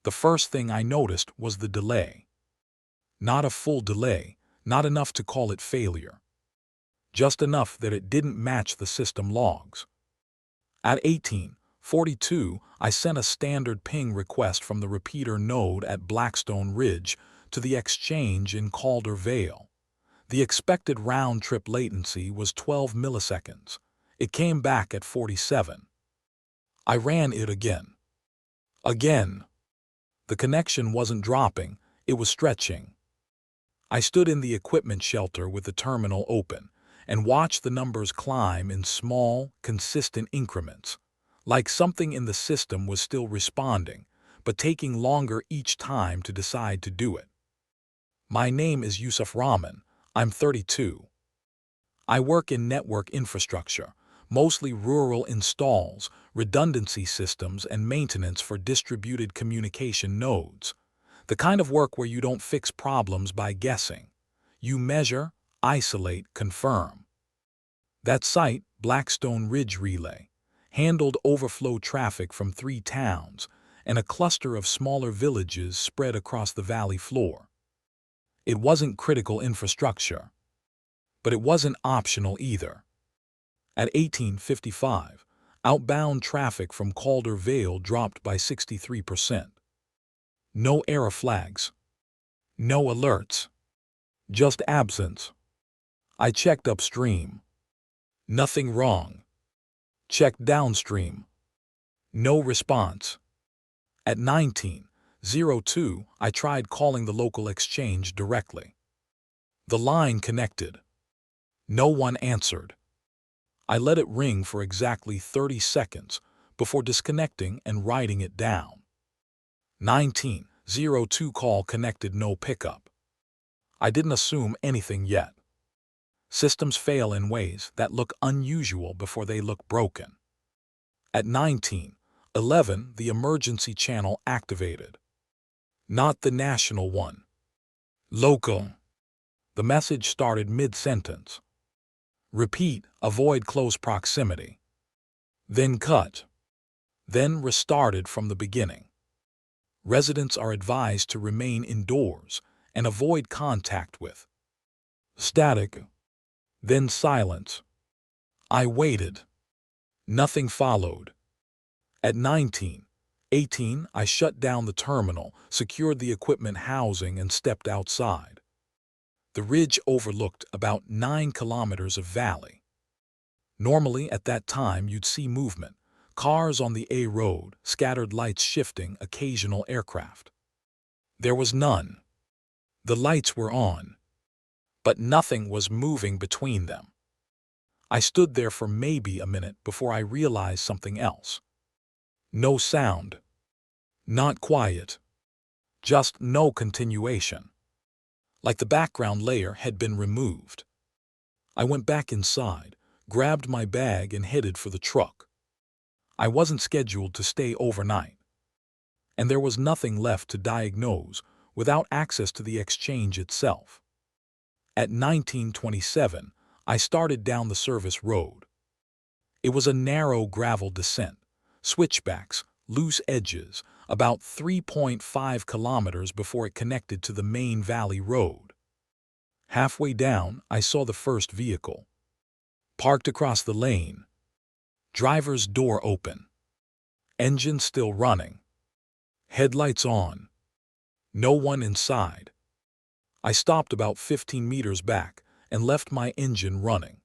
The first thing I noticed was the delay. Not a full delay, not enough to call it failure. Just enough that it didn't match the system logs. At 18:42, I sent a standard ping request from the repeater node at Blackstone Ridge to the exchange in Calder Vale. The expected round-trip latency was 12 milliseconds. It came back at 47. I ran it again. Again. The connection wasn't dropping, it was stretching. I stood in the equipment shelter with the terminal open and watched the numbers climb in small, consistent increments, like something in the system was still responding, but taking longer each time to decide to do it. My name is Yusuf Rahman. I'm 32. I work in network infrastructure, mostly rural installs, redundancy systems, and maintenance for distributed communication nodes. The kind of work where you don't fix problems by guessing. You measure, isolate, confirm. That site, Blackstone Ridge Relay, handled overflow traffic from 3 towns and a cluster of smaller villages spread across the valley floor. It wasn't critical infrastructure, but it wasn't optional either. At 18:55, outbound traffic from Calder Vale dropped by 63%. No error flags. No alerts. Just absence. I checked upstream. Nothing wrong. Checked downstream. No response. At 19:02, I tried calling the local exchange directly. The line connected. No one answered. I let it ring for exactly 30 seconds before disconnecting and writing it down. 19:02 call connected, no pickup. I didn't assume anything yet. Systems fail in ways that look unusual before they look broken. At 19:11, the emergency channel activated. Not the national one. Local. The message started mid-sentence. Repeat, avoid close proximity. Then cut. Then restarted from the beginning. Residents are advised to remain indoors and avoid contact with. Static. Then silence. I waited. Nothing followed. At 19:18, I shut down the terminal, secured the equipment housing, and stepped outside. The ridge overlooked about 9 kilometers of valley. Normally, at that time, you'd see movement. Cars on the A road, scattered lights shifting, occasional aircraft. There was none. The lights were on, but nothing was moving between them. I stood there for maybe a minute before I realized something else. No sound. Not quiet. Just no continuation. Like the background layer had been removed. I went back inside, grabbed my bag, and headed for the truck. I wasn't scheduled to stay overnight. And there was nothing left to diagnose without access to the exchange itself. At 19:27, I started down the service road. It was a narrow gravel descent, switchbacks, loose edges, about 3.5 kilometers before it connected to the main valley road. Halfway down, I saw the first vehicle. Parked across the lane. Driver's door open. Engine still running. Headlights on. No one inside. I stopped about 15 meters back and left my engine running.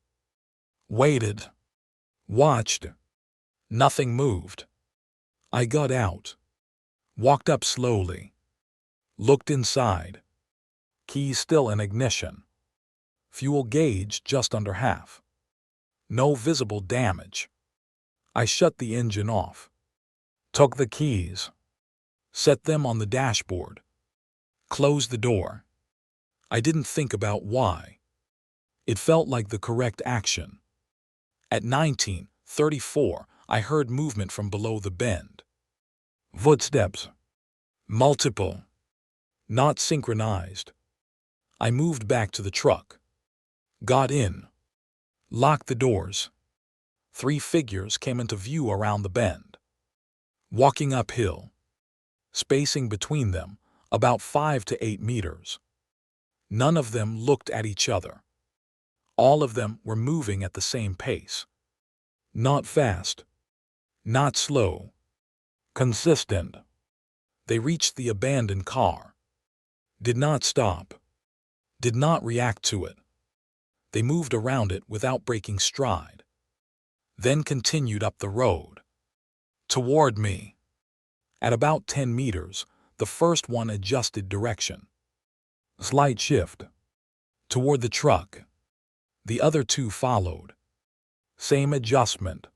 Waited. Watched. Nothing moved. I got out. Walked up slowly. Looked inside. Keys still in ignition. Fuel gauge just under half. No visible damage. I shut the engine off. Took the keys. Set them on the dashboard. Closed the door. I didn't think about why. It felt like the correct action. At 19:34, I heard movement from below the bend. Footsteps. Multiple. Not synchronized. I moved back to the truck. Got in. Locked the doors. 3 figures came into view around the bend. Walking uphill. spacing between them about 5 to 8 meters. None of them looked at each other. All of them were moving at the same pace. Not fast, not slow, consistent. They reached the abandoned car. Did not stop. Did not react to it. They moved around it without breaking stride. Then continued up the road. Toward me. At about 10 meters, the first one adjusted direction. Slight shift. Toward the truck. The other two followed. Same adjustment.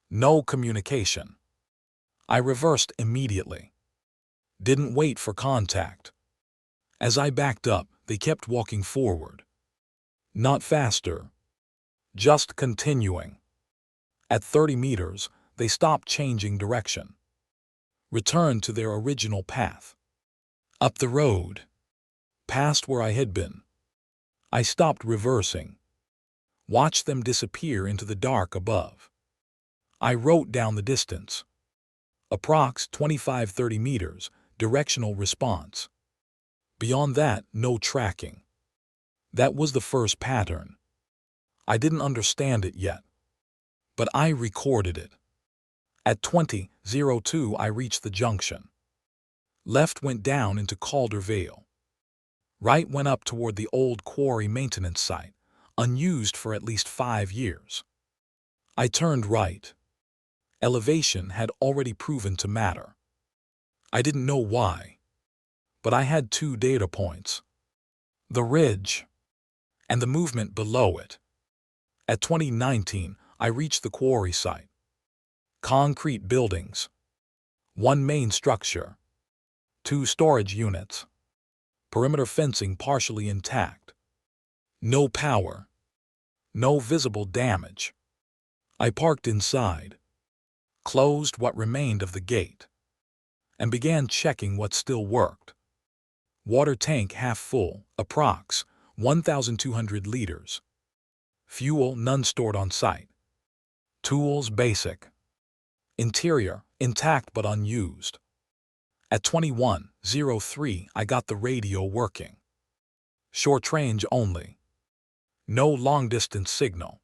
No communication. I reversed immediately. Didn't wait for contact. As I backed up, they kept walking forward. Not faster. Just continuing. At 30 meters, they stopped changing direction. Returned to their original path. Up the road. Past where I had been. I stopped reversing. Watched them disappear into the dark above. I wrote down the distance. Approx 25-30 meters, directional response. Beyond that, no tracking. That was the first pattern. I didn't understand it yet. But I recorded it. At 20:02 I reached the junction. Left went down into Calder Vale. Right went up toward the old quarry maintenance site, unused for at least 5 years. I turned right. Elevation had already proven to matter. I didn't know why. But I had 2 data points. The ridge and the movement below it. At 2019, I reached the quarry site. Concrete buildings. 1 main structure. 2 storage units. Perimeter fencing partially intact. No power. No visible damage. I parked inside. Closed what remained of the gate. And began checking what still worked. Water tank half full, approx. 1,200 liters. Fuel none stored on site. Tools basic. Interior intact but unused. At 21:03 I got the radio working. Short range only. No long distance signal.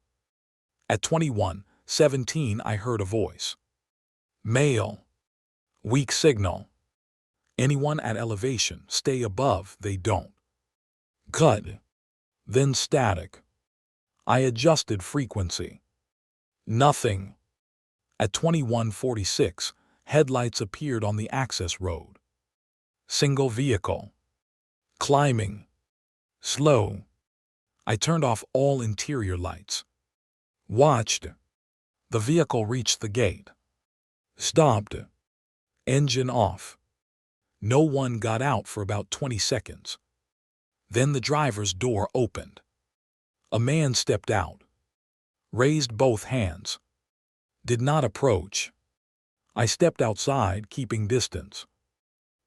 At 21:17 I heard a voice. Male. Weak signal. Anyone at elevation stay above, they don't. Cut. Then static. I adjusted frequency. Nothing. At 21:46, headlights appeared on the access road. Single vehicle. Climbing. Slow. I turned off all interior lights. Watched. The vehicle reached the gate. Stopped. Engine off. No one got out for about 20 seconds. Then the driver's door opened. A man stepped out. Raised both hands. Did not approach. I stepped outside, keeping distance.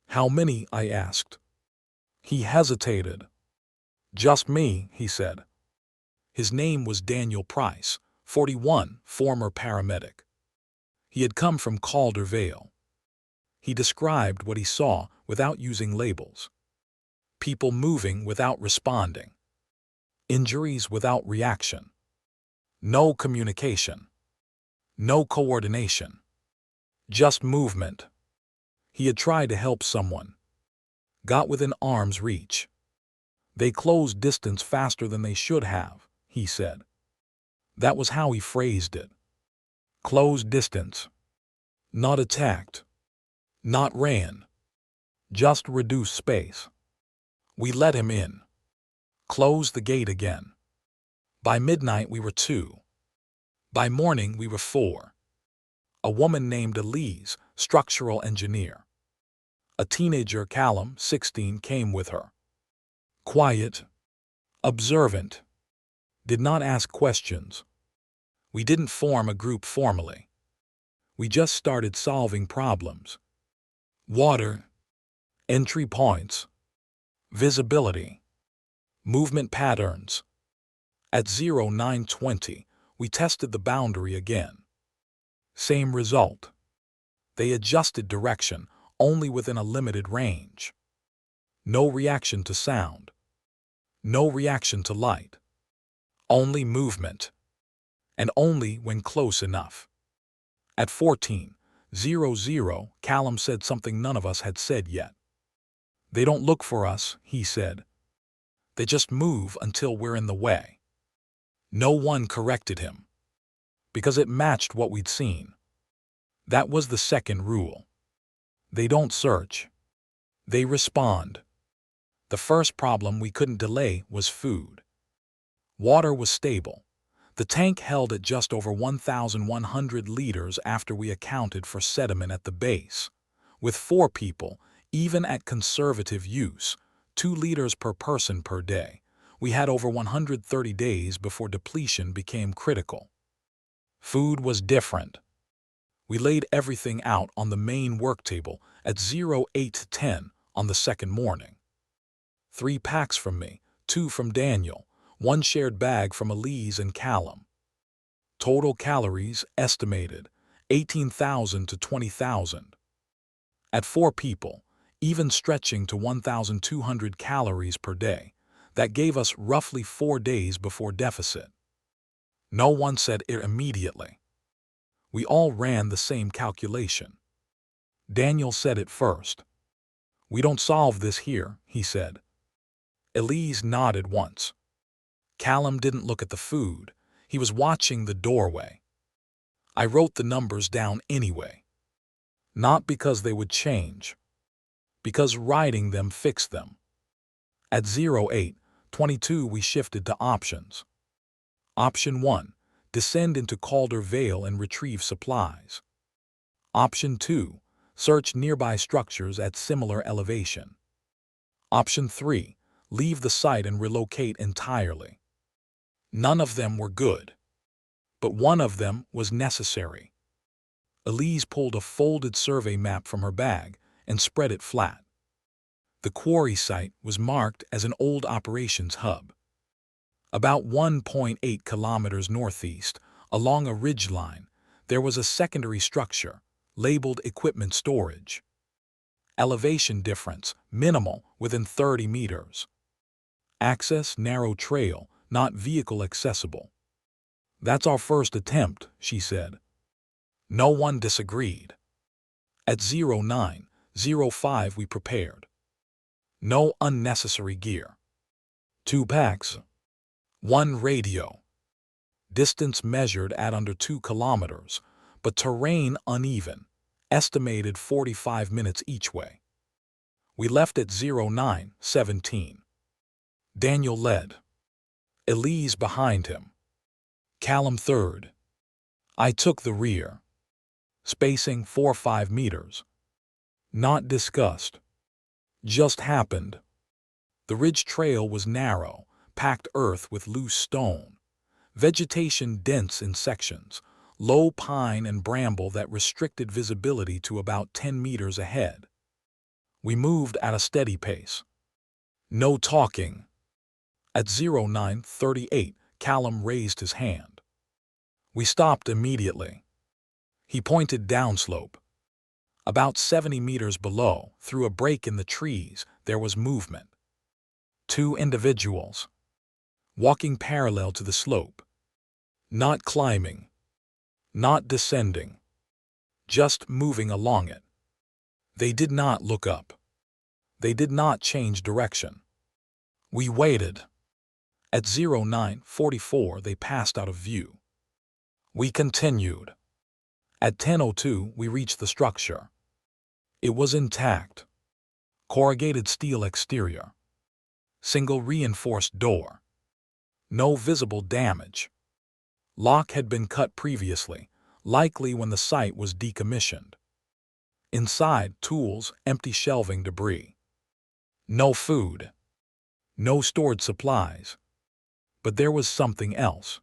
How many? I asked. He hesitated. Just me, he said. His name was Daniel Price, 41, former paramedic. He had come from Calder Vale. He described what he saw without using labels. People moving without responding. Injuries without reaction. No communication. No coordination. Just movement. He had tried to help someone. Got within arm's reach. They closed distance faster than they should have, he said. That was how he phrased it. Closed distance. Not attacked. Not ran. Just reduced space. We let him in. Closed the gate again. By midnight we were 2. By morning we were 4. A woman named Elise, structural engineer. A teenager, Callum, 16, came with her. Quiet. Observant. Did not ask questions. We didn't form a group formally. We just started solving problems. Water. Entry points. Visibility. Movement patterns. At 09:20, we tested the boundary again. Same result. They adjusted direction, only within a limited range. No reaction to sound. No reaction to light. Only movement. And only when close enough. At 14:00, Callum said something none of us had said yet. "They don't look for us," he said. "They just move until we're in the way." No one corrected him, because it matched what we'd seen. That was the second rule. They don't search. They respond. The first problem we couldn't delay was food. Water was stable. The tank held at just over 1,100 liters after we accounted for sediment at the base. With 4 people, even at conservative use, 2 liters per person per day, we had over 130 days before depletion became critical. Food was different. We laid everything out on the main work table at 08:10 on the second morning. 3 packs from me, 2 from Daniel, 1 shared bag from Elise and Callum. Total calories estimated 18,000 to 20,000. At 4 people, even stretching to 1,200 calories per day, that gave us roughly 4 days before deficit. No one said it immediately. We all ran the same calculation. Daniel said it first. "We don't solve this here," he said. Elise nodded once. Callum didn't look at the food. He was watching the doorway. I wrote the numbers down anyway. Not because they would change. Because writing them fixed them. At 08:22 we shifted to options. Option 1. Descend into Calder Vale and retrieve supplies. Option 2. Search nearby structures at similar elevation. Option 3. Leave the site and relocate entirely. None of them were good. But one of them was necessary. Elise pulled a folded survey map from her bag and spread it flat. The quarry site was marked as an old operations hub. About 1.8 kilometers northeast, along a ridgeline, there was a secondary structure, labeled equipment storage. Elevation difference, minimal, within 30 meters. Access, narrow trail, not vehicle accessible. "That's our first attempt," she said. No one disagreed. At 09:05 we prepared. No unnecessary gear. 2 packs. 1 radio. Distance measured at under 2 kilometers, but terrain uneven, estimated 45 minutes each way. We left at 09:17. Daniel led. Elise behind him. Callum third. I took the rear. Spacing 4-5 meters. Not discussed. Just happened. The ridge trail was narrow, packed earth with loose stone. Vegetation dense in sections, low pine and bramble that restricted visibility to about 10 meters ahead. We moved at a steady pace. No talking. At 09:38, Callum raised his hand. We stopped immediately. He pointed downslope. About 70 meters below, through a break in the trees, there was movement. 2 individuals. Walking parallel to the slope. Not climbing. Not descending. Just moving along it. They did not look up. They did not change direction. We waited. At 09:44 they passed out of view. We continued. At 10:02 we reached the structure. It was intact. Corrugated steel exterior. Single reinforced door. No visible damage. Lock had been cut previously, likely when the site was decommissioned. Inside, tools, empty shelving debris. No food. No stored supplies. But there was something else.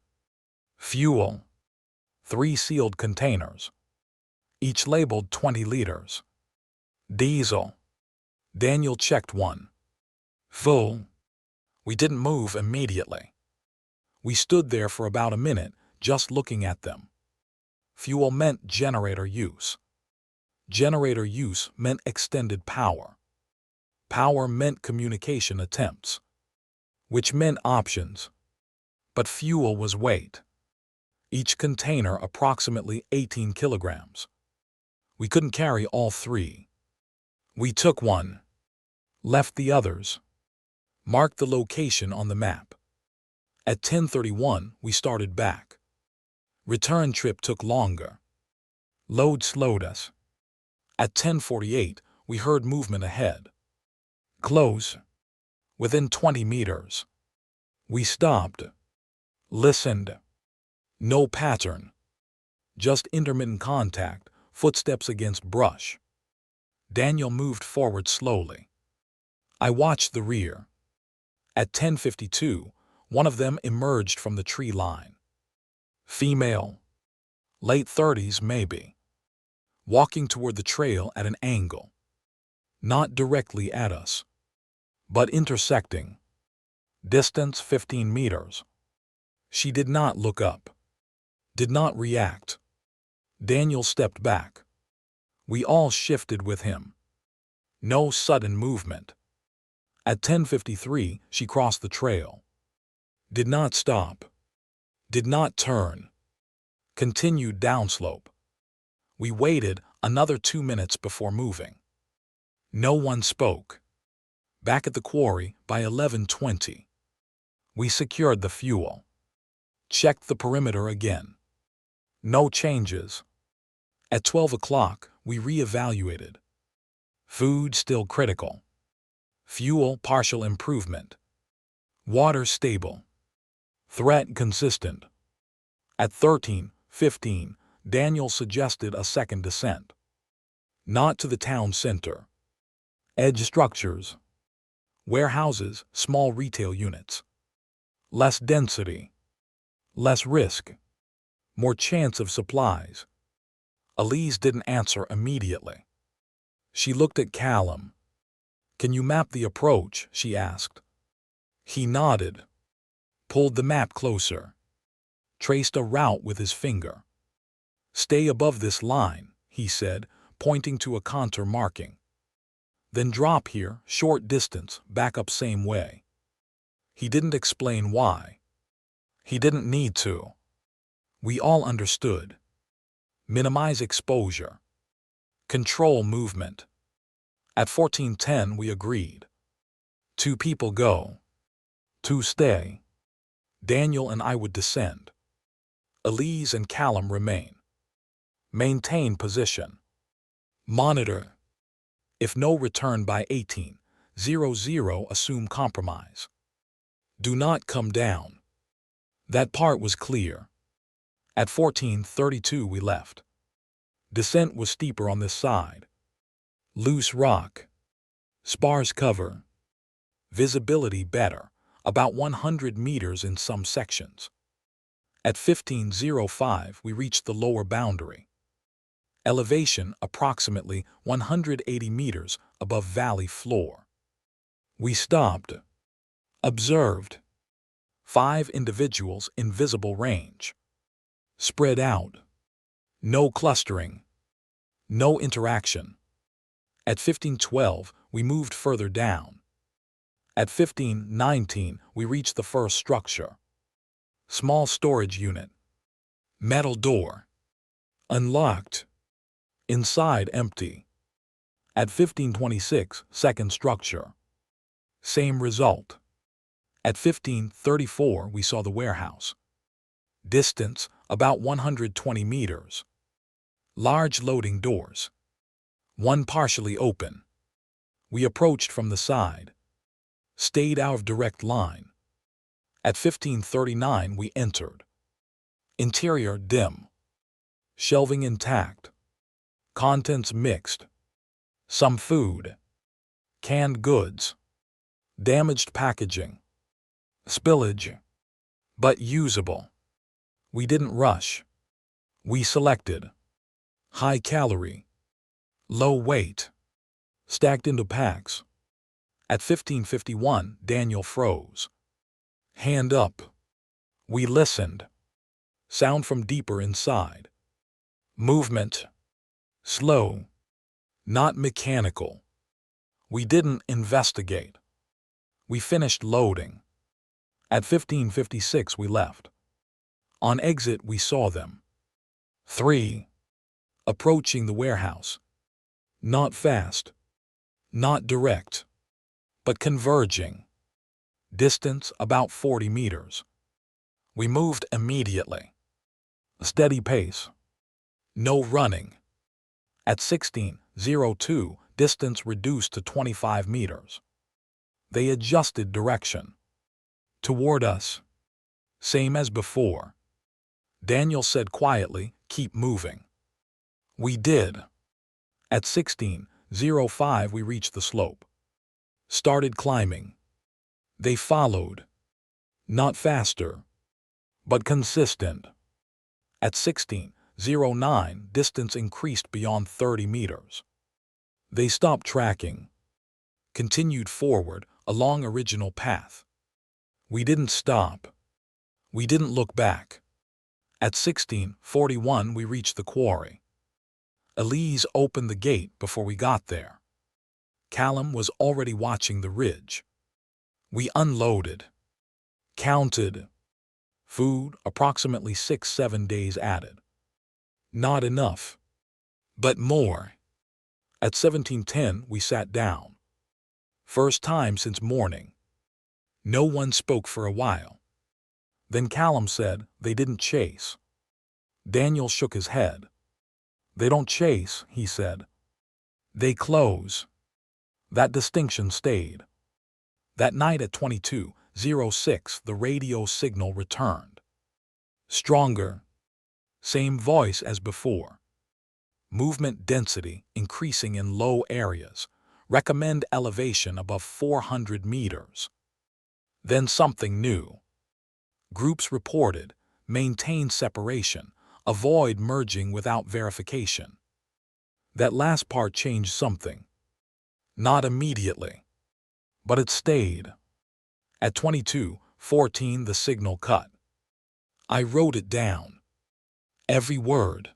Fuel. 3 sealed containers. Each labeled 20 liters. Diesel. Daniel checked one. Full. We didn't move immediately. We stood there for about a minute, just looking at them. Fuel meant generator use. Generator use meant extended power. Power meant communication attempts, which meant options. But fuel was weight. Each container approximately 18 kilograms. We couldn't carry all three. We took one, left the others, marked the location on the map. At 10:31, we started back. Return trip took longer. Load slowed us. At 10:48, we heard movement ahead. Close. Within 20 meters. We stopped. Listened. No pattern. Just intermittent contact, footsteps against brush. Daniel moved forward slowly. I watched the rear. At 10:52, one of them emerged from the tree line. Female. Late 30s maybe. Walking toward the trail at an angle. Not directly at us, but intersecting. Distance 15 meters. She did not look up. Did not react. Daniel stepped back. We all shifted with him. No sudden movement. At 10:53, she crossed the trail. Did not stop. Did not turn. Continued downslope. We waited another 2 minutes before moving. No one spoke. Back at the quarry by 11:20. We secured the fuel. Checked the perimeter again. No changes. At 12 o'clock, we re-evaluated. Food still critical. Fuel partial improvement. Water stable. Threat consistent. At 13:15, Daniel suggested a second descent. Not to the town center. Edge structures. Warehouses, small retail units. Less density. Less risk. More chance of supplies. Elise didn't answer immediately. She looked at Callum. "Can you map the approach?" she asked. He nodded. Pulled the map closer. Traced a route with his finger. "Stay above this line," he said, pointing to a contour marking. "Then drop here, short distance, back up same way." He didn't explain why. He didn't need to. We all understood. Minimize exposure. Control movement. At 14:10 we agreed. 2 people go. 2 stay. Daniel and I would descend. Elise and Callum remain. Maintain position. Monitor. If no return by 18:00, assume compromise. Do not come down. That part was clear. At 14:32 we left. Descent was steeper on this side. Loose rock. Sparse cover. Visibility better, about 100 meters in some sections. At 15:05 we reached the lower boundary. Elevation approximately 180 meters above valley floor. We stopped. Observed. 5 individuals in visible range. Spread out. No clustering. No interaction. At 15:12 we moved further down. At 15:19 we reached the first structure. Small storage unit. Metal door. Unlocked. Inside empty. At 15:26, second structure. Same result. At 15:34 we saw the warehouse. Distance about 120 meters. Large loading doors. One partially open. We approached from the side. Stayed out of direct line. At 15:39 we entered. Interior dim. Shelving intact. Contents mixed. Some food. Canned goods. Damaged packaging. Spillage. But usable. We didn't rush. We selected. High calorie. Low weight. Stacked into packs. At 15:51 Daniel froze. Hand up. We listened. Sound from deeper inside. Movement. Slow. not mechanical. We didn't investigate. We finished loading. At 15:56 we left. On exit we saw them. 3. Approaching the warehouse. Not fast. Not direct. But converging. Distance about 40 meters. We moved immediately. A steady pace. No running. At 16:02, distance reduced to 25 meters. They adjusted direction. Toward us. Same as before. Daniel said quietly, "Keep moving." We did. At 16:05 we reached the slope. Started climbing. They followed. Not faster, but consistent. At 16:09, distance increased beyond 30 meters. They stopped tracking. Continued forward along original path. We didn't stop. We didn't look back. At 16:41 we reached the quarry. Elise opened the gate before we got there. Callum was already watching the ridge. We unloaded. Counted. Food approximately 6-7 days added. Not enough. But more. At 17:10 we sat down. First time since morning. No one spoke for a while. Then Callum said they didn't chase. Daniel shook his head. They don't chase, he said. They close. That distinction stayed. That night at 22:06 the radio signal returned. Stronger. Same voice as before. Movement density increasing in low areas. Recommend elevation above 400 meters. Then something new. Groups reported, maintain separation, avoid merging without verification. That last part changed something. Not immediately. But it stayed. At 22:14 the signal cut. I wrote it down. Every word.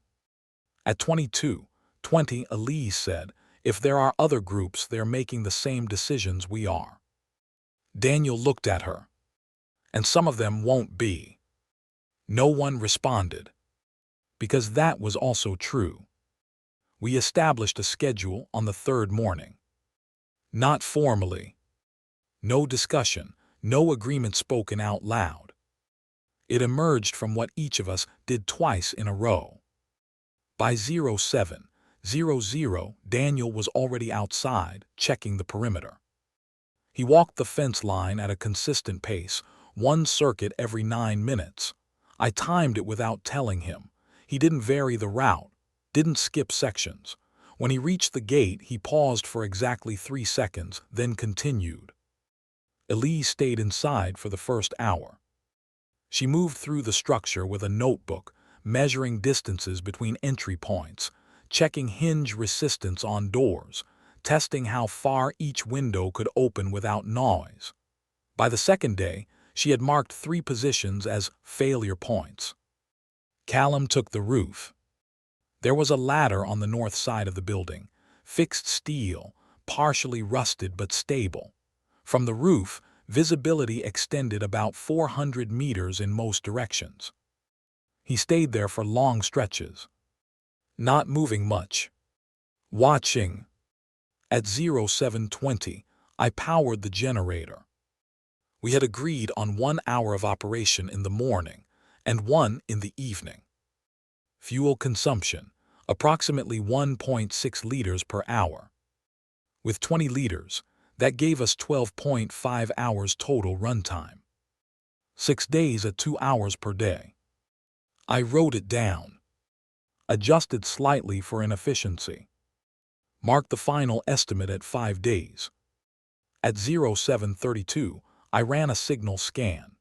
At 22:20 Elise said, if there are other groups they're making the same decisions we are. Daniel looked at her. And some of them won't be. No one responded. Because that was also true. We established a schedule on the third morning. Not formally. No discussion, no agreement spoken out loud. It emerged from what each of us did twice in a row. By 07:00, Daniel was already outside, checking the perimeter. He walked the fence line at a consistent pace, one circuit every 9 minutes. I timed it without telling him. He didn't vary the route, didn't skip sections. When he reached the gate, he paused for exactly 3 seconds, then continued. Elise stayed inside for the first hour. She moved through the structure with a notebook, measuring distances between entry points, checking hinge resistance on doors, testing how far each window could open without noise. By the second day, she had marked 3 positions as failure points. Callum took the roof. There was a ladder on the north side of the building, fixed steel, partially rusted but stable. From the roof, visibility extended about 400 meters in most directions. He stayed there for long stretches, not moving much. Watching. At 07:20, I powered the generator. We had agreed on 1 hour of operation in the morning and 1 in the evening. Fuel consumption, approximately 1.6 liters per hour. With 20 liters, that gave us 12.5 hours total runtime. 6 days at 2 hours per day. I wrote it down. Adjusted slightly for inefficiency. Marked the final estimate at 5 days. At 07:32, I ran a signal scan.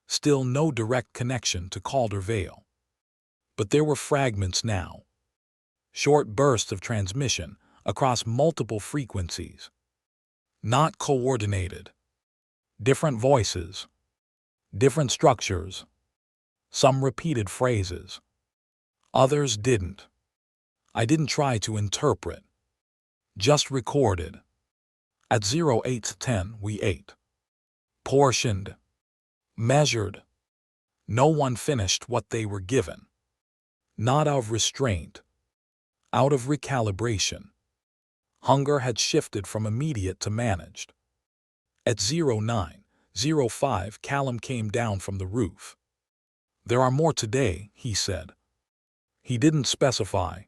Still no direct connection to Calder Vale. But there were fragments now. Short bursts of transmission across multiple frequencies. Not coordinated. Different voices. Different structures. Some repeated phrases. Others didn't. I didn't try to interpret. Just recorded. At 08:10 we ate. Portioned. Measured. No one finished what they were given. Not out of restraint. Out of recalibration. Hunger had shifted from immediate to managed. At 09:05 Callum came down from the roof. "There are more today," he said. He didn't specify.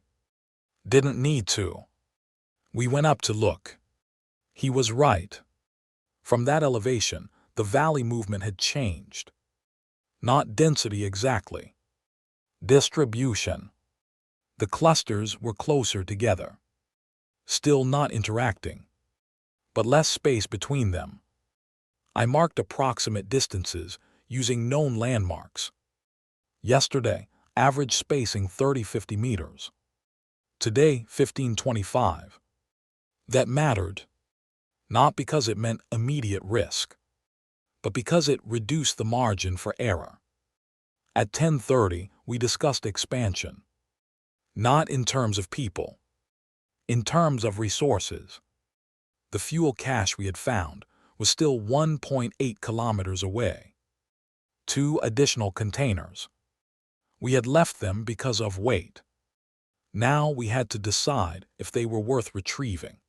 Didn't need to. We went up to look. He was right. From that elevation, the valley movement had changed. Not density exactly. Distribution. The clusters were closer together. Still not interacting. But less space between them. I marked approximate distances using known landmarks. Yesterday, average spacing 30-50 meters. Today, 15-25. That mattered. Not because it meant immediate risk, but because it reduced the margin for error. At 10:30, we discussed expansion. Not in terms of people. In terms of resources. The fuel cache we had found was still 1.8 kilometers away. 2 additional containers. We had left them because of weight. Now we had to decide if they were worth retrieving.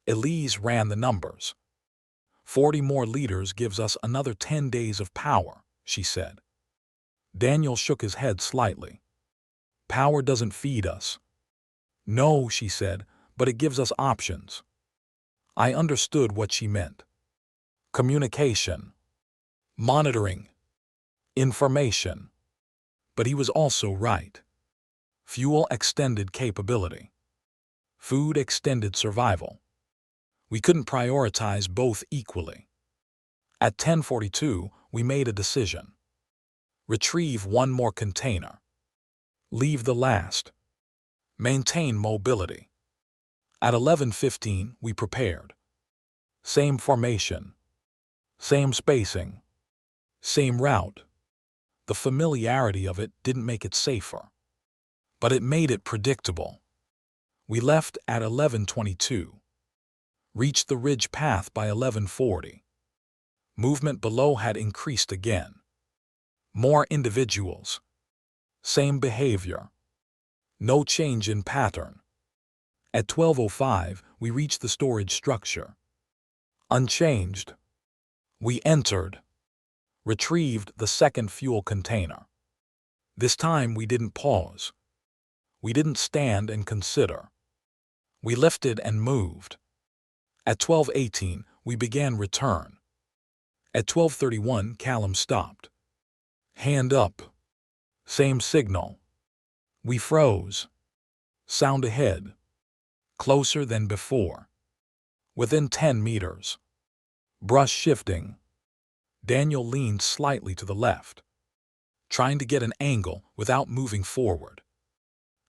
Elise ran the numbers. 40 more liters gives us another 10 days of power, she said. Daniel shook his head slightly. Power doesn't feed us. No, she said, but it gives us options. I understood what she meant. Communication. Monitoring. Information. But he was also right. Fuel extended capability. Food extended survival. We couldn't prioritize both equally. At 10:42, we made a decision. Retrieve one more container. Leave the last. Maintain mobility. At 11:15, we prepared. Same formation. Same spacing. Same route. The familiarity of it didn't make it safer. But it made it predictable. We left at 11:22. Reached the ridge path by 11:40. Movement below had increased again. More individuals. Same behavior. No change in pattern. At 12:05, we reached the storage structure. Unchanged. We entered. Retrieved the second fuel container. This time we didn't pause. We didn't stand and consider. We lifted and moved. At 12:18, we began return. At 12:31, Callum stopped. Hand up. Same signal. We froze. Sound ahead. Closer than before. Within 10 meters. Brush shifting. Daniel leaned slightly to the left, trying to get an angle without moving forward.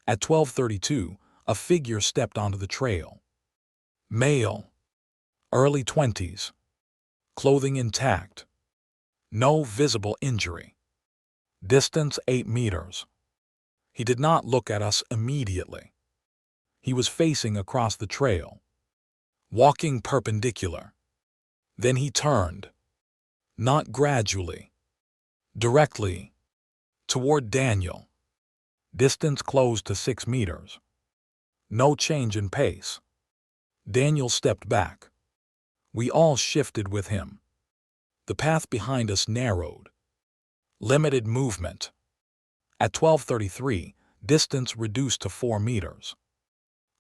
At 12:32, a figure stepped onto the trail. Male. Early 20s. Clothing intact. No visible injury. Distance 8 meters. He did not look at us immediately. He was facing across the trail. Walking perpendicular. Then he turned. Not gradually. Directly. Toward Daniel. Distance close to 6 meters. No change in pace. Daniel stepped back. We all shifted with him. The path behind us narrowed. Limited movement. At 12:33, distance reduced to 4 meters.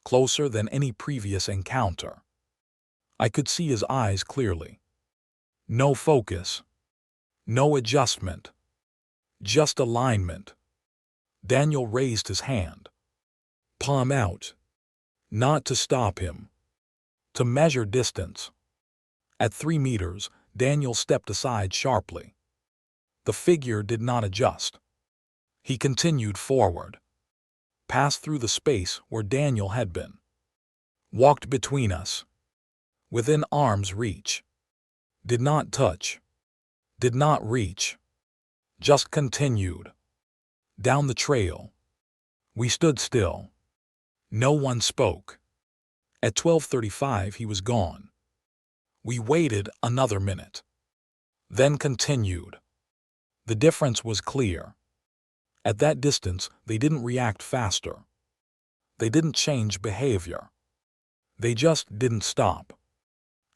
Closer than any previous encounter. I could see his eyes clearly. No focus. No adjustment. Just alignment. Daniel raised his hand. Palm out. Not to stop him. To measure distance. At 3 meters, Daniel stepped aside sharply. The figure did not adjust. He continued forward. Passed through the space where Daniel had been. Walked between us. Within arm's reach. Did not touch. Did not reach. Just continued. Down the trail. We stood still. No one spoke. At 12:35 he was gone. We waited another minute. Then continued. The difference was clear. At that distance, they didn't react faster. They didn't change behavior. They just didn't stop.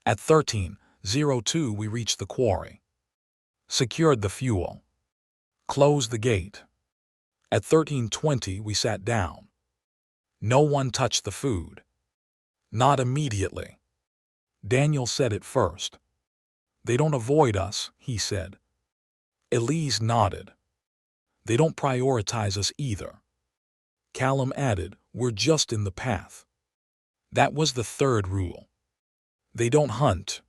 At 13:02 we reached the quarry. Secured the fuel. Closed the gate. At 13:20 we sat down. No one touched the food. Not immediately. Daniel said it first. They don't avoid us, he said. Elise nodded. They don't prioritize us either. Callum added, we're just in the path. That was the third rule. They don't hunt.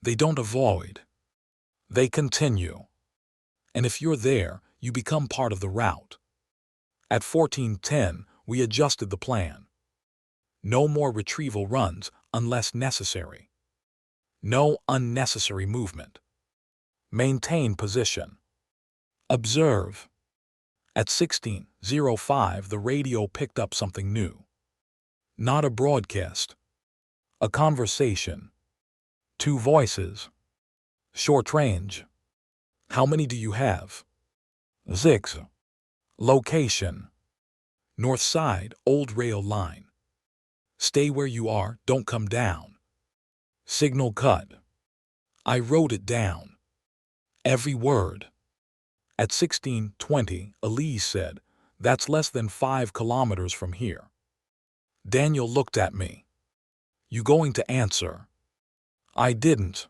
They don't avoid. They continue. And if you're there, you become part of the route. At 14:10, we adjusted the plan. No more retrieval runs unless necessary. No unnecessary movement. Maintain position. Observe. At 16:05, the radio picked up something new. Not a broadcast. A conversation. Two voices. Short range. How many do you have? 6. Location. North side, old rail line. Stay where you are, don't come down. Signal cut. I wrote it down. Every word. At 16:20, Elise said, that's less than 5 kilometers from here. Daniel looked at me. You going to answer? I didn't.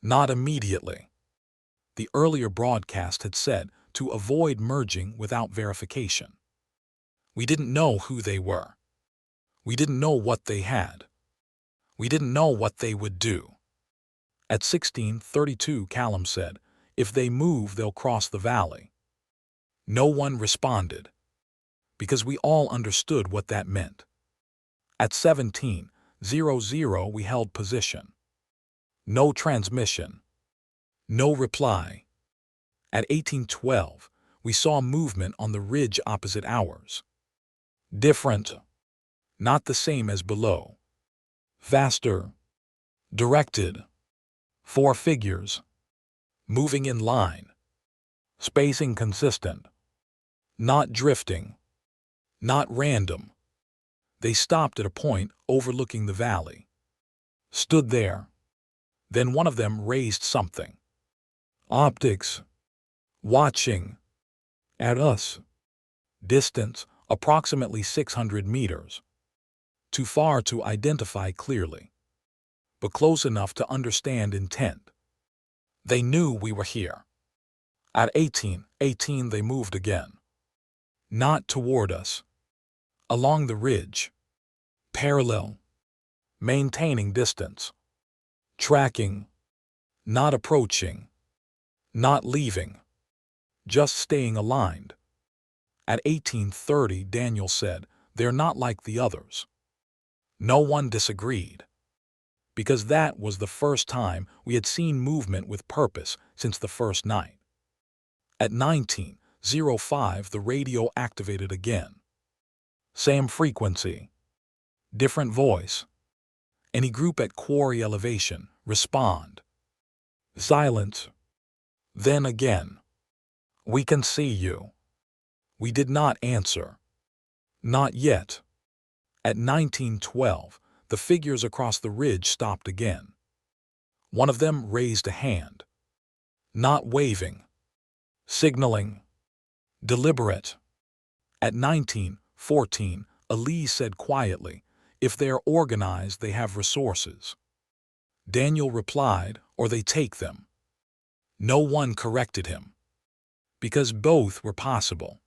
Not immediately. The earlier broadcast had said to avoid merging without verification. We didn't know who they were. We didn't know what they had. We didn't know what they would do. At 16:32, Callum said, if they move, they'll cross the valley. No one responded, because we all understood what that meant. At 17:00, we held position. No transmission. No reply. At 18:12, we saw movement on the ridge opposite ours. Different. Not the same as below. Faster. Directed. 4 figures. Moving in line. Spacing consistent. Not drifting. Not random. They stopped at a point overlooking the valley. Stood there. Then one of them raised something. Optics. Watching. At us. Distance, approximately 600 meters. Too far to identify clearly, but close enough to understand intent. They knew we were here. At 18:18 they moved again. Not toward us. Along the ridge. Parallel. Maintaining distance. Tracking. Not approaching. Not leaving. Just staying aligned. At 18:30, Daniel said, they're not like the others. No one disagreed. Because that was the first time we had seen movement with purpose since the first night. At 19:05, the radio activated again. Same frequency. Different voice. Any group at quarry elevation, respond. Silence. Then again. We can see you. We did not answer. Not yet. At 19:12, the figures across the ridge stopped again. One of them raised a hand. Not waving. Signaling. Deliberate. At 19:14, Elise said quietly, if they're organized, they have resources. Daniel replied, or they take them. No one corrected him. Because both were possible.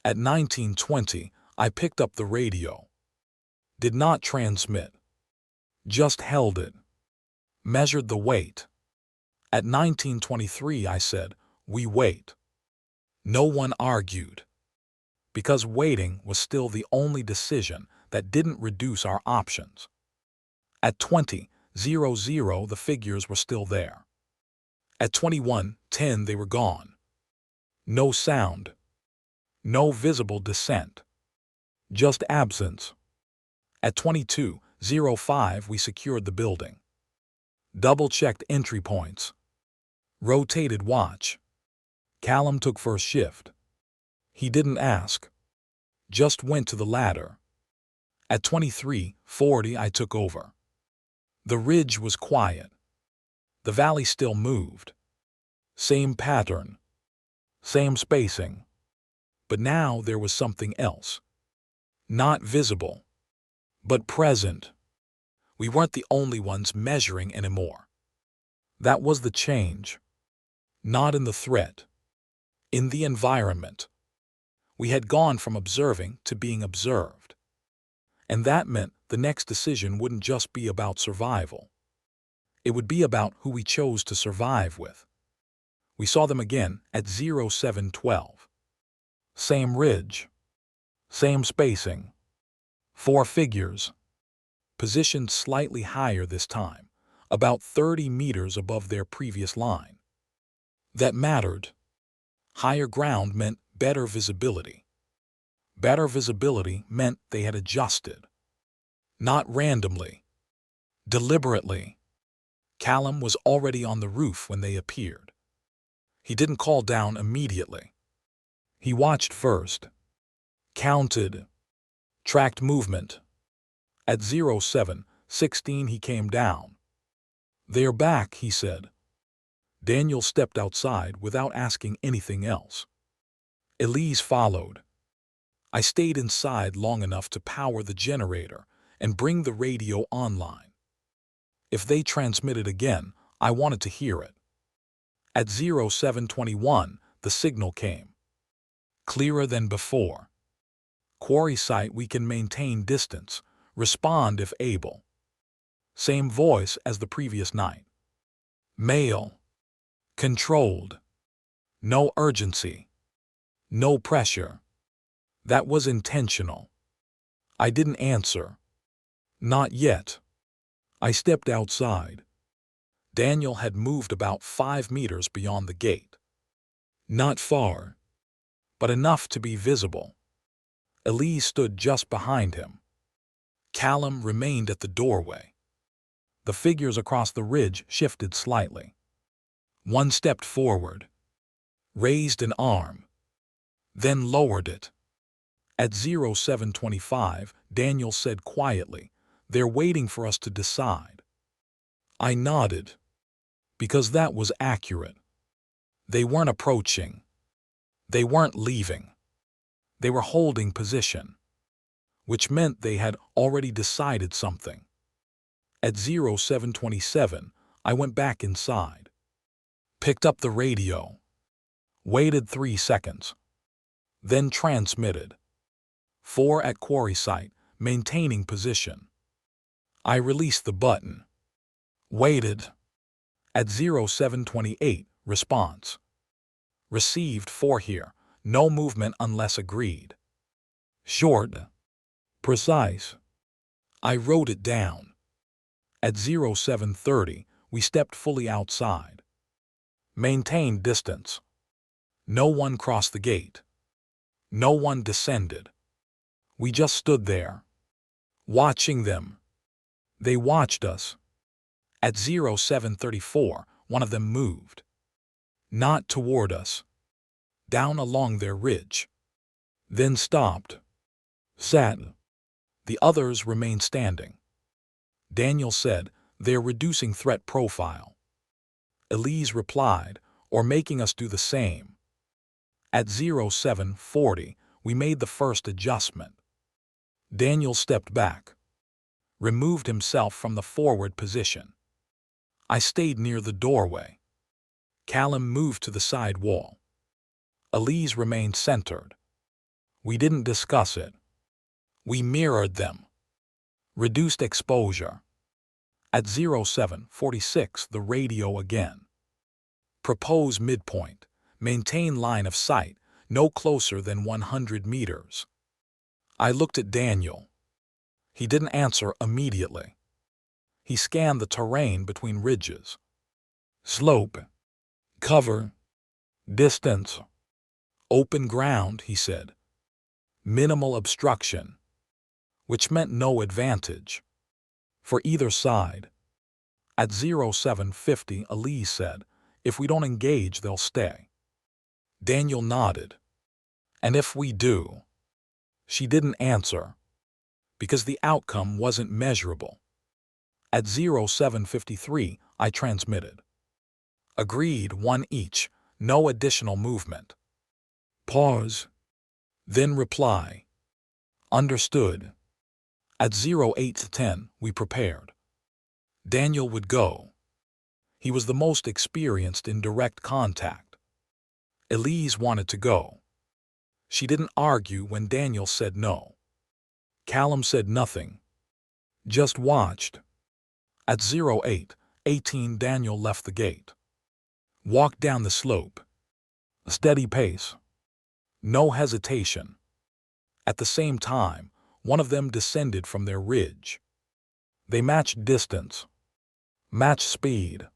At 19:20, I picked up the radio. Did not transmit. Just held it. Measured the weight. At 19:23, I said, we wait. No one argued. Because waiting was still the only decision that didn't reduce our options. At 20:00, the figures were still there. At 21:10, they were gone. No sound. No visible descent. Just absence. At 22:05, we secured the building. Double-checked entry points. Rotated watch. Callum took first shift. He didn't ask. Just went to the ladder. At 23:40, I took over. The ridge was quiet. The valley still moved. Same pattern. Same spacing. But now there was something else. Not visible, but present. We weren't the only ones measuring anymore. That was the change. Not in the threat. In the environment. We had gone from observing to being observed. And that meant the next decision wouldn't just be about survival. It would be about who we chose to survive with. We saw them again at 07:12. Same ridge. Same spacing. 4 figures. Positioned slightly higher this time, about 30 meters above their previous line. That mattered. Higher ground meant better visibility. Better visibility meant they had adjusted. Not randomly. Deliberately. Callum was already on the roof when they appeared. He didn't call down immediately. He watched first. Counted. Tracked movement. At 07:16 he came down. "They're back," he said. Daniel stepped outside without asking anything else. Elise followed. I stayed inside long enough to power the generator and bring the radio online. If they transmitted again, I wanted to hear it. At 07:21, the signal came. Clearer than before. Quarry site, we can maintain distance. Respond if able. Same voice as the previous night. Male. Controlled. No urgency. No pressure. That was intentional. I didn't answer. Not yet. I stepped outside. Daniel had moved about 5 meters beyond the gate. Not far, but enough to be visible. Elise stood just behind him. Callum remained at the doorway. The figures across the ridge shifted slightly. One stepped forward, raised an arm, then lowered it. At 07:25, Daniel said quietly, "They're waiting for us to decide." I nodded, because that was accurate. They weren't approaching. They weren't leaving. They were holding position, which meant they had already decided something. At 07:27, I went back inside. Picked up the radio. Waited 3 seconds. Then transmitted. 4 at quarry site, maintaining position. I released the button. Waited. At 07:28, response. Received 4 here, no movement unless agreed. Short. Precise. I wrote it down. At 07:30, we stepped fully outside. Maintained distance. No one crossed the gate. No one descended. We just stood there, watching them. They watched us. At 07:34, one of them moved. Not toward us. Down along their ridge. Then stopped. Sat. The others remained standing. Daniel said, "They're reducing threat profile." Elise replied, "Or making us do the same." At 07:40, we made the first adjustment. Daniel stepped back, removed himself from the forward position. I stayed near the doorway. Callum moved to the side wall. Elise remained centered. We didn't discuss it. We mirrored them. Reduced exposure. At 07:46, the radio again. Propose midpoint. Maintain line of sight, no closer than 100 meters. I looked at Daniel. He didn't answer immediately. He scanned the terrain between ridges. Slope. Cover. Distance. Open ground, he said. Minimal obstruction. which meant no advantage for either side. At 0750, Elise said, "If we don't engage, they'll stay." Daniel nodded. "And if we do?" She didn't answer, because the outcome wasn't measurable. At 0753, I transmitted. "Agreed, one each, no additional movement." Pause. Then reply. "Understood." At 0810, we prepared. Daniel would go. He was the most experienced in direct contact. Elise wanted to go. She didn't argue when Daniel said no. Callum said nothing, just watched. At 0818, Daniel left the gate. Walked down the slope. A steady pace. No hesitation. At the same time, one of them descended from their ridge. They matched distance, matched speed.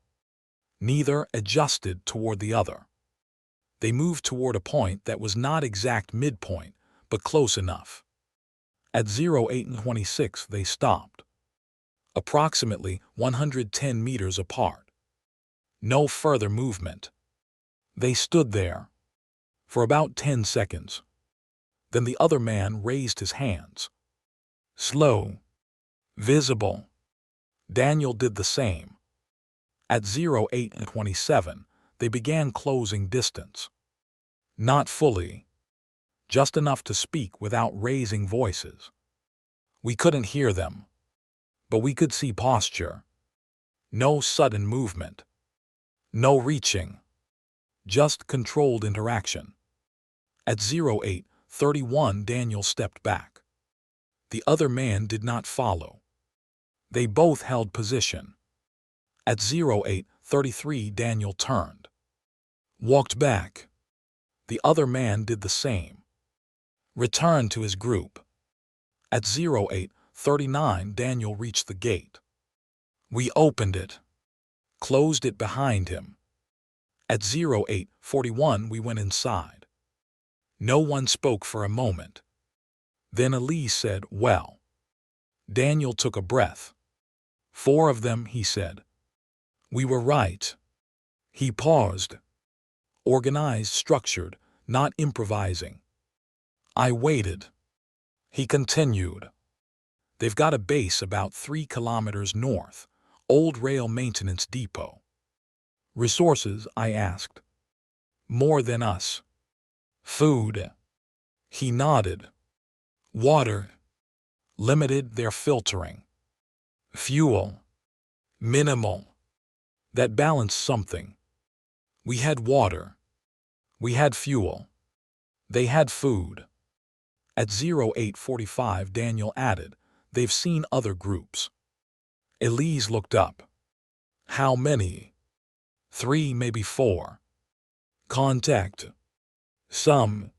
Neither adjusted toward the other. They moved toward a point that was not exact midpoint, but close enough. At 0826, they stopped. Approximately 110 meters apart. No further movement. They stood there for about 10 seconds. Then the other man raised his hands. Slow. Visible. Daniel did the same. At 0827, they began closing distance. Not fully. Just enough to speak without raising voices. We couldn't hear them, but we could see posture. No sudden movement. No reaching. Just controlled interaction. At 0831, Daniel stepped back. The other man did not follow. They both held position. At 0833, Daniel turned. Walked back. The other man did the same. Returned to his group. At 0839, Daniel reached the gate. We opened it. Closed it behind him. At 0841, we went inside. No one spoke for a moment. Then Elise said, "Well." Daniel took a breath. "4 of them," he said. "We were right." He paused. Organized, structured, not improvising. I waited. He continued. "They've got a base about 3 kilometers north, old rail maintenance depot." "Resources?" I asked. "More than us." "Food?" He nodded. "Water?" "Limited, they're filtering." "Fuel?" "Minimal." That balanced something. We had water. We had fuel. They had food. At 0845, Daniel added, "They've seen other groups." Elise looked up. "How many?" 3, maybe 4. "Contact?" "Some."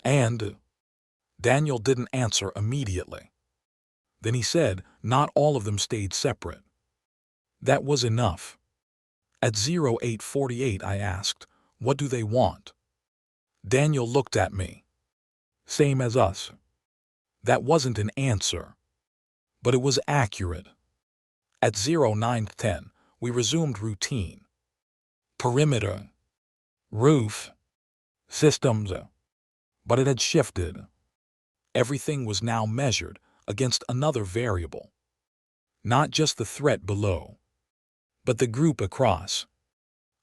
"And?" Daniel didn't answer immediately. Then he said, "Not all of them stayed separate." That was enough. At 0848, I asked, "What do they want?" Daniel looked at me. "Same as us." That wasn't an answer, but it was accurate. At 0910, we resumed routine. Perimeter. Roof. Systems. But it had shifted. Everything was now measured against another variable. Not just the threat below, but the group across.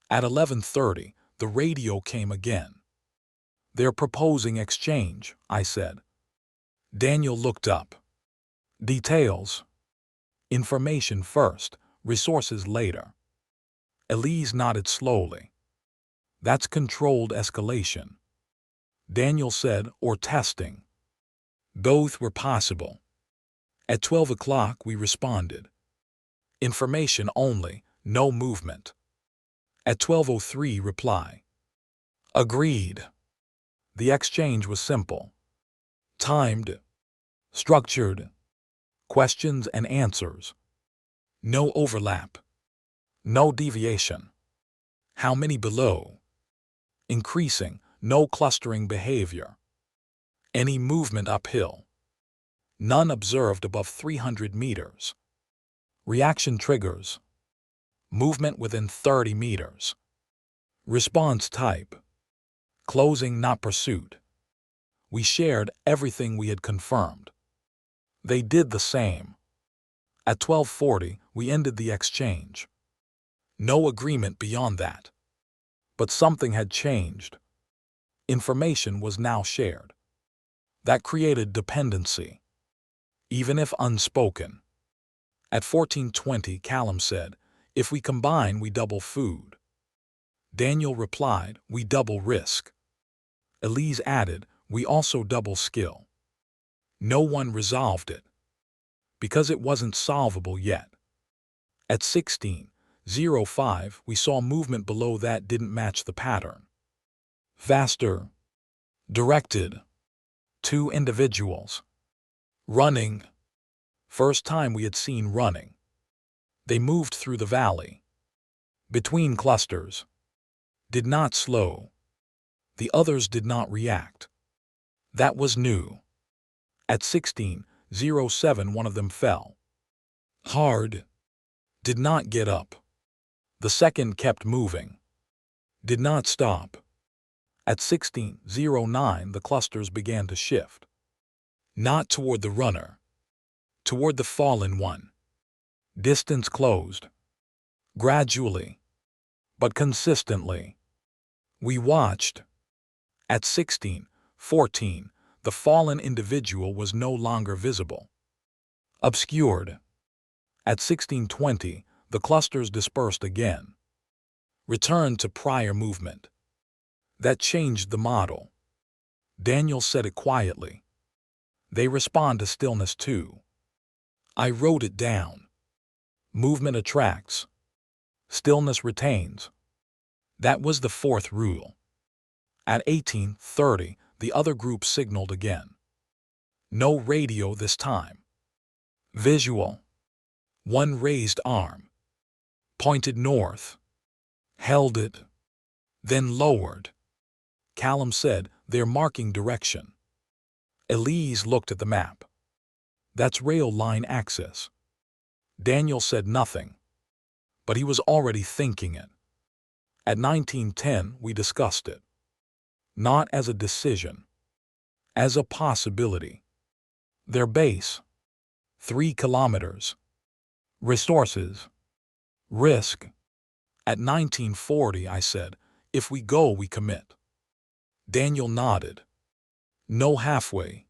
At 11:30, the radio came again. "They're proposing exchange," I said. Daniel looked up. "Details?" "Information first, resources later." Elise nodded slowly. "That's controlled escalation." Daniel said, "Or testing." Both were possible. At 12 o'clock, we responded. "Information only, no movement." At 12:03, reply. "Agreed." The exchange was simple. Timed. Structured. Questions and answers. No overlap. No deviation. How many below? Increasing, no clustering behavior. Any movement uphill? None observed above 300 meters. Reaction triggers. Movement within 30 meters. Response type. Closing, not pursuit. We shared everything we had confirmed. They did the same. At 12:40, we ended the exchange. No agreement beyond that. But something had changed. Information was now shared. That created dependency, even if unspoken. At 14:20, Callum said, "If we combine, we double food." Daniel replied, "We double risk." Elise added, "We also double skill." No one resolved it, because it wasn't solvable yet. At 16:05, we saw movement below that didn't match the pattern. Faster. Directed. 2 individuals. Running. First time we had seen running. They moved through the valley. Between clusters. Did not slow. The others did not react. That was new. At 16:07, one of them fell. Hard. Did not get up. The second kept moving. Did not stop. At 16:09, the clusters began to shift. Not toward the runner. Toward the fallen one. Distance closed. Gradually. But consistently. We watched. At 16:14, the fallen individual was no longer visible. Obscured. At 16:20, the clusters dispersed again. Returned to prior movement. That changed the model. Daniel said it quietly. They respond to stillness too. I wrote it down. Movement attracts. Stillness retains. That was the fourth rule. At 18:30, the other group signaled again. No radio this time. Visual. One raised arm. Pointed north. Held it. Then lowered. Callum said, "They're marking direction." Elise looked at the map. "That's rail line access." Daniel said nothing, but he was already thinking it. At 19:10, we discussed it. Not as a decision. As a possibility. Their base. 3 kilometers. Resources. Risk. At 19:40, I said, "If we go, we commit." Daniel nodded. No halfway.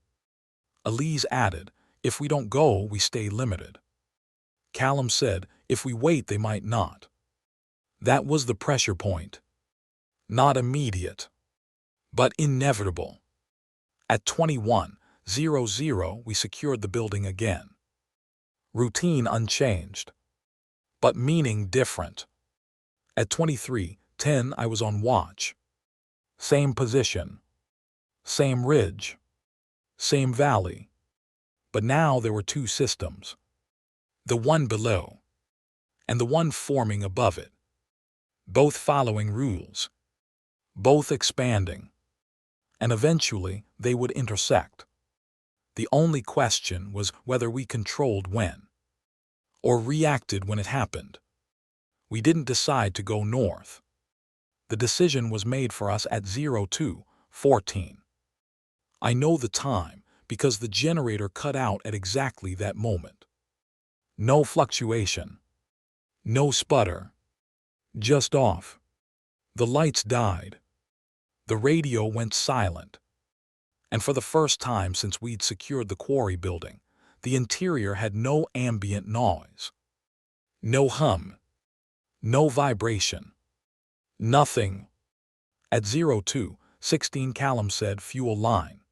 Elise added, "If we don't go, we stay limited." Callum said, "If we wait, they might not." That was the pressure point. Not immediate, but inevitable. At 21:00, we secured the building again. Routine unchanged, but meaning different. At 23:10, I was on watch. Same position. Same ridge. Same valley. But now there were 2 systems. The one below, and the one forming above it. Both following rules. Both expanding. And eventually they would intersect. The only question was whether we controlled when. Or reacted when it happened. We didn't decide to go north. The decision was made for us at 02:14. I know the time because the generator cut out at exactly that moment. No fluctuation. No sputter. Just off. The lights died. The radio went silent. And for the first time since we'd secured the quarry building, the interior had no ambient noise. No hum. No vibration. Nothing. At 02:16, Callum said, "Fuel line."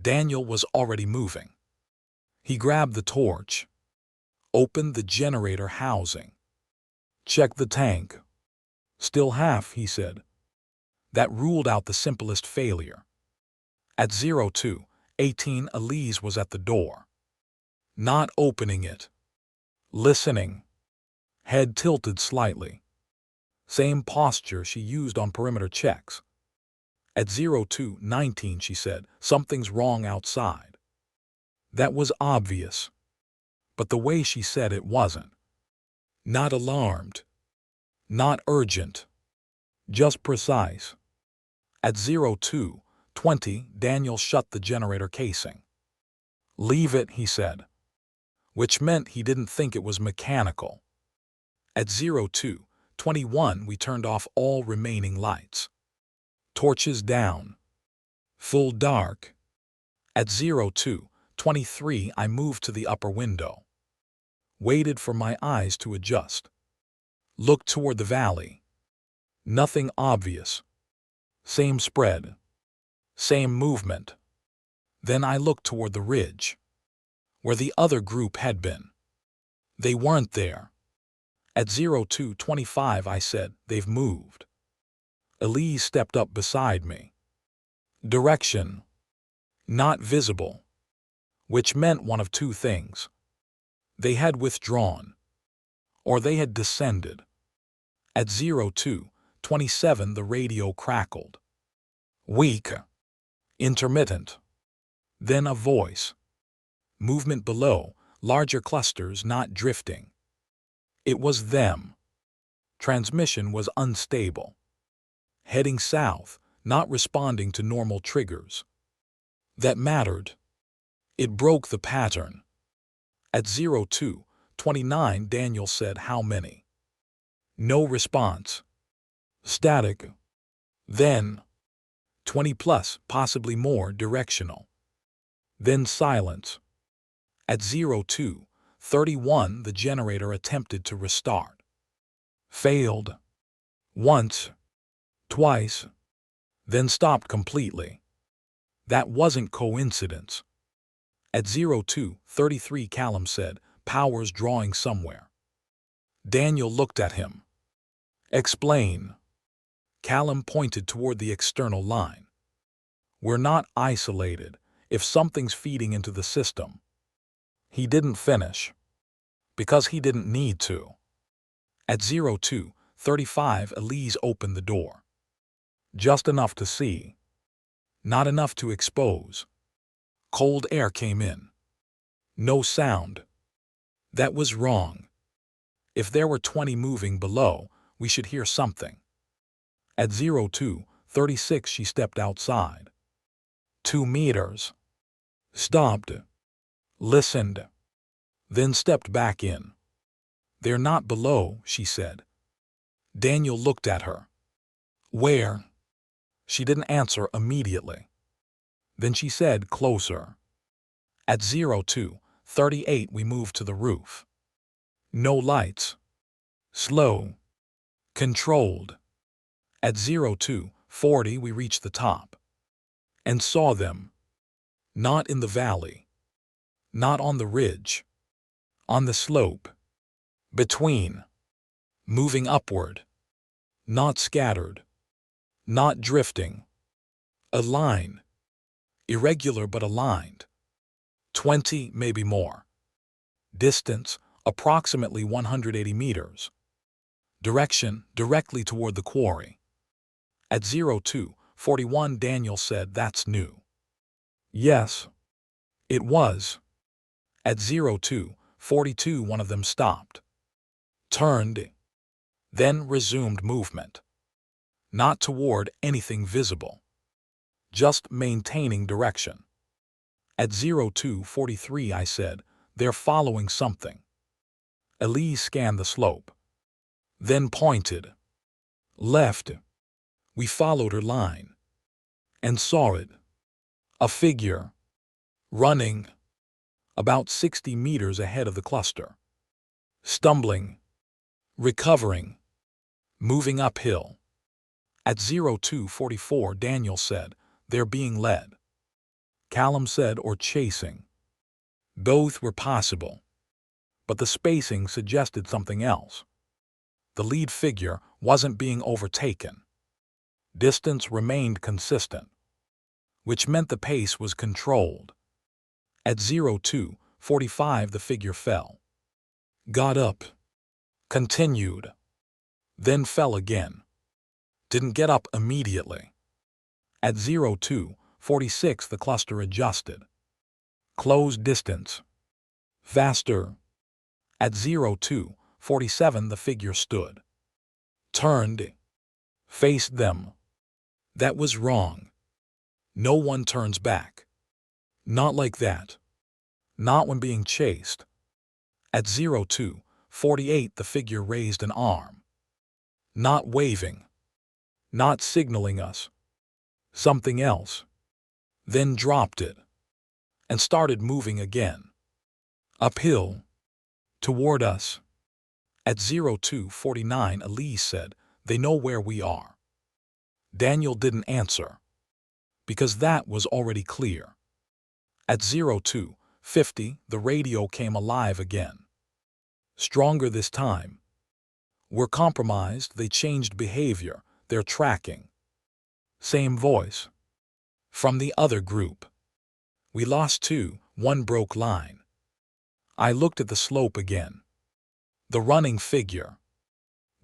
Daniel was already moving. He grabbed the torch. Opened the generator housing. Checked the tank. Still half, he said. That ruled out the simplest failure. At 02:18, Elise was at the door. Not opening it. Listening. Head tilted slightly. Same posture she used on perimeter checks. At 02:19, she said, "Something's wrong outside." That was obvious, but the way she said it wasn't. Not alarmed, not urgent, just precise. At 02:20, Daniel shut the generator casing. "Leave it," he said, which meant he didn't think it was mechanical. At 02:21, we turned off all remaining lights. Torches down. Full dark. At 02:23, I moved to the upper window. Waited for my eyes to adjust. Looked toward the valley. Nothing obvious. Same spread. Same movement. Then I looked toward the ridge, where the other group had been. They weren't there. At 02:25, I said, "They've moved." Elise stepped up beside me. Direction. Not visible. Which meant one of two things. They had withdrawn, or they had descended. At 02:27, the radio crackled. Weak. Intermittent. Then a voice. Movement below, larger clusters not drifting. It was them. Transmission was unstable. Heading south, not responding to normal triggers. That mattered. It broke the pattern. At 02:29, Daniel said, "How many?" No response. Static. Then 20 plus, possibly more, directional. Then silence. At 02:31, the generator attempted to restart. Failed. Once. Twice. Then stopped completely. That wasn't coincidence. At 02:33, Callum said, "Power's drawing somewhere." Daniel looked at him. "Explain." Callum pointed toward the external line. "We're not isolated if something's feeding into the system." He didn't finish, because he didn't need to. At 02:35, Elise opened the door. Just enough to see. Not enough to expose. Cold air came in. No sound. That was wrong. If there were 20 moving below, we should hear something. At 02:36, she stepped outside. 2 meters. Stopped. Listened. Then stepped back in. "They're not below," she said. Daniel looked at her. "Where?" She didn't answer immediately. Then she said, "Closer." At 02:38, we moved to the roof. No lights. Slow. Controlled. At 02:40, we reached the top. And saw them. Not in the valley. Not on the ridge. On the slope. Between. Moving upward. Not scattered. Not drifting. A line. Irregular but aligned. 20, maybe more. Distance, approximately 180 meters. Direction, directly toward the quarry. At 02:41, Daniel said, "That's new." Yes. It was. At 02:42, one of them stopped. Turned. Then resumed movement. Not toward anything visible. Just maintaining direction. At 02:43, I said, "They're following something." Elise scanned the slope. Then pointed. Left. We followed her line. And saw it. A figure. Running. About 60 meters ahead of the cluster. Stumbling. Recovering. Moving uphill. At 02:44, Daniel said, "They're being led." Callum said, "Or chasing." Both were possible. But the spacing suggested something else. The lead figure wasn't being overtaken. Distance remained consistent, which meant the pace was controlled. At 02:45, the figure fell. Got up. Continued. Then fell again. Didn't get up immediately. At 02:46, the cluster adjusted. Close distance. Faster. At 02:47 the figure stood. Turned. Faced them. That was wrong. No one turns back. Not like that. Not when being chased. At 02:48 the figure raised an arm. Not waving. Not signaling us. Something else. Then dropped it. And started moving again. Uphill. Toward us. At 02:49 Elise said, "They know where we are." Daniel didn't answer. Because that was already clear. At 02:50 the radio came alive again. Stronger this time. We're compromised, they changed behavior, they're tracking. Same voice. From the other group. We lost two, one broke line. I looked at the slope again. The running figure.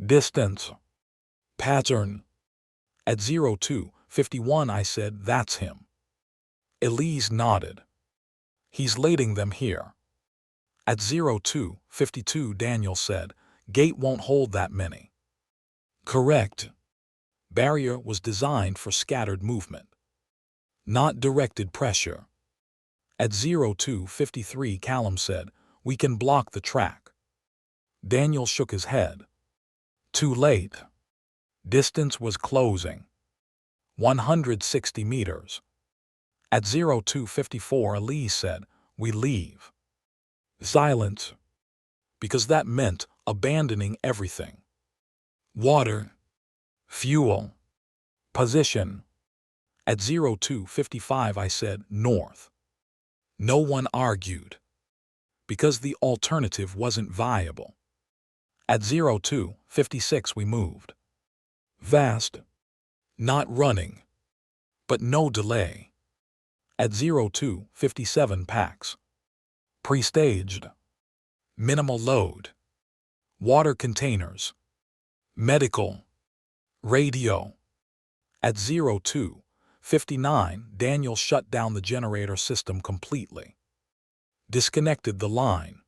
Distance. Pattern. At 02:51 I said, "That's him." Elise nodded. "He's leading them here." At 02:52 Daniel said, "Gate won't hold that many." Correct. Barrier was designed for scattered movement. Not directed pressure. At 02:53 Callum said, "We can block the track." Daniel shook his head. Too late. Distance was closing. 160 meters. At 02:54 Elise said, "We leave." Silence. Because that meant abandoning everything. Water. Fuel. Position. At 02:55 I said, "North." No one argued. Because the alternative wasn't viable. At 02:56 we moved. Fast. Not running. But no delay. At 02:57 packs. Pre-staged. Minimal load. Water containers. Medical. Radio. At 02:59 Daniel shut down the generator system completely. Disconnected the line.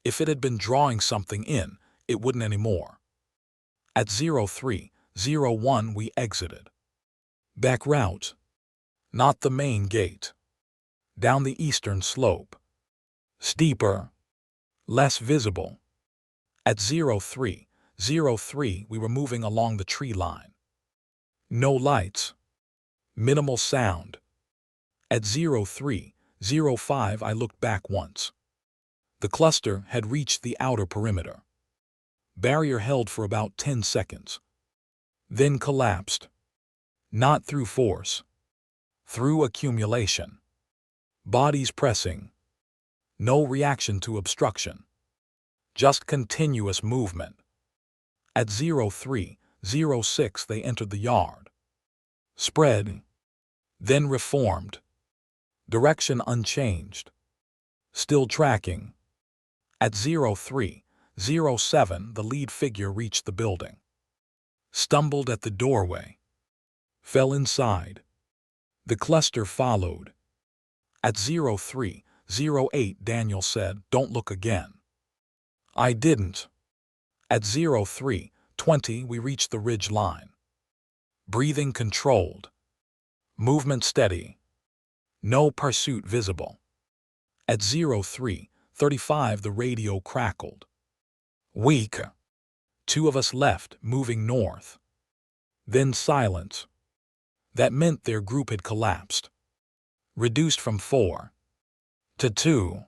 If it had been drawing something in, it wouldn't anymore. At 03:01 we exited. Back route. Not the main gate. Down the eastern slope. Steeper. Less visible. At 03:03 we were moving along the tree line. No lights. Minimal sound. At 03:05 I looked back once. The cluster had reached the outer perimeter. Barrier held for about 10 seconds. Then collapsed. Not through force. Through accumulation. Bodies pressing. No reaction to obstruction. Just continuous movement. At 03:06 they entered the yard. Spread. Then reformed. Direction unchanged. Still tracking. At 03:07 the lead figure reached the building. Stumbled at the doorway. Fell inside. The cluster followed. At 03:08 Daniel said, "Don't look again." I didn't. At 03:20 we reached the ridge line. Breathing controlled. Movement steady. No pursuit visible. At 03:35 the radio crackled. Weak. Two of us left, moving north. Then silence. That meant their group had collapsed. Reduced from 4 to 2.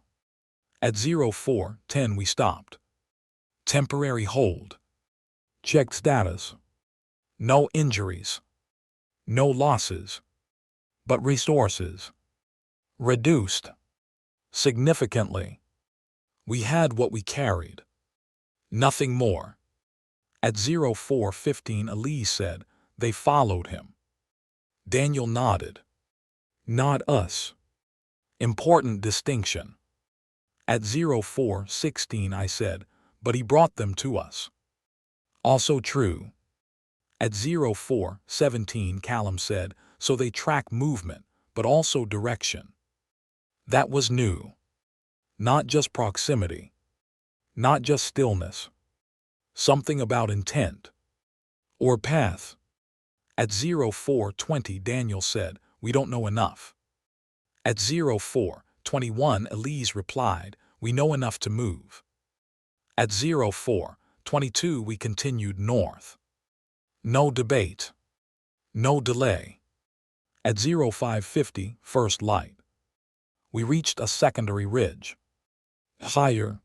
At 04:10 we stopped. Temporary hold. Checked status. No injuries. No losses. But resources. Reduced. Significantly. We had what we carried. Nothing more. At 04:15 Elise said, "They followed him." Daniel nodded. Not us. Important distinction. At 04:16 I said, "But he brought them to us." Also true. At 04:17 Callum said, "So they track movement, but also direction." That was new. Not just proximity. Not just stillness. Something about intent. Or path. At 04:20, Daniel said, "We don't know enough." At 04:21, Elise replied, "We know enough to move." At 04:22, we continued north. No debate. No delay. At 05:50, first light. We reached a secondary ridge. Higher.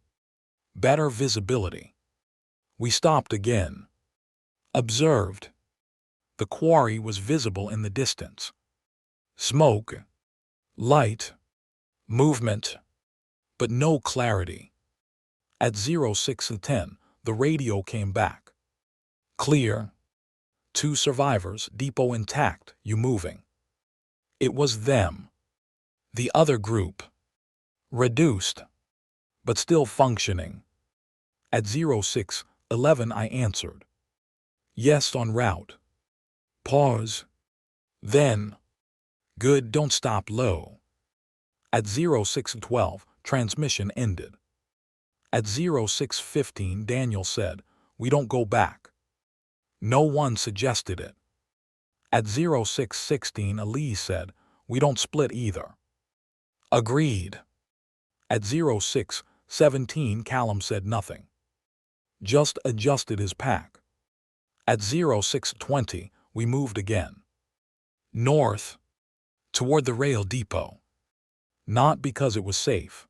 Better visibility. We stopped again. Observed. The quarry was visible in the distance. Smoke. Light. Movement. But no clarity. At 06:10, the radio came back. Clear. 2 survivors, depot intact, you moving. It was them. The other group. Reduced. But still functioning. At 06:11, I answered. Yes, en route. Pause. Then. Good, don't stop low. At 06:12, transmission ended. At 06:15, Daniel said, "We don't go back." No one suggested it. At 06:16, Elise said, "We don't split either." Agreed. At 06:17, Callum said nothing. Just adjusted his pack. At 06:20, we moved again. North. Toward the rail depot. Not because it was safe,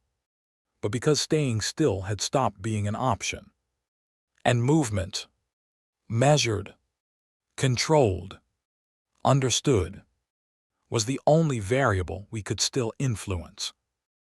but because staying still had stopped being an option. And movement. Measured. Controlled. Understood. Was the only variable we could still influence.